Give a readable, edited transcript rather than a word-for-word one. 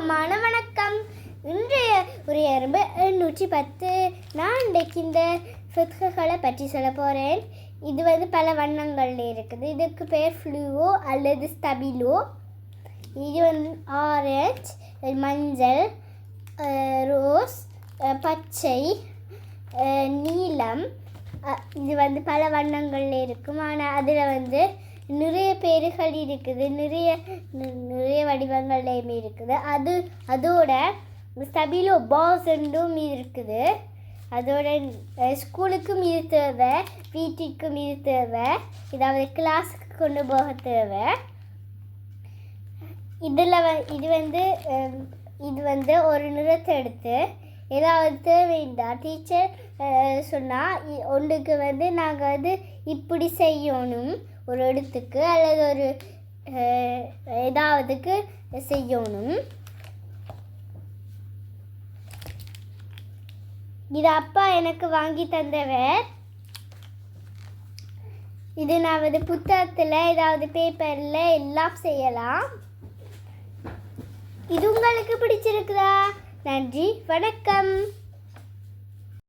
உற்சாகமான வணக்கம். இன்றைய உரையரம்பு 810. நான் இன்றைக்கு இந்த ஃபித்களை பற்றி சொல்ல போகிறேன். இது பல வண்ணங்களில் இருக்குது. இதுக்கு பேர் ஃப்ளூவோ அல்லது ஸ்டபிலோ. இது ஆரஞ்சு, மஞ்சள், ரோஸ், பச்சை, நீலம். இது பல வண்ணங்களில் இருக்கும். ஆனால் அதில் நிறைய பேர்கள் இருக்குது, நிறைய வடிவங்கள்லையுமே இருக்குது. அதோட ஸ்டபிலோ பாஸ் ரெண்டும் இருக்குது. அதோட ஸ்கூலுக்கும் இது தேவை, வீட்டுக்கும் இது தேவை, ஏதாவது கிளாஸுக்கு கொண்டு போக தேவை. இது ஒரு நிறத்தை எடுத்து ஏதாவது தேவைண்டா டீச்சர் சொன்னால் ஒன்றுக்கு நாங்கள் இப்படி செய்யணும், ஒரு இடத்துக்கு அல்லது ஒரு ஏதாவதுக்கு செய்யணும். இது அப்பா எனக்கு வாங்கி தந்தவர். இது நான் புத்தகத்தில் ஏதாவது பேப்பரில் எல்லாம் செய்யலாம். இது உங்களுக்கு பிடிச்சிருக்குதா? நன்றி, வணக்கம்.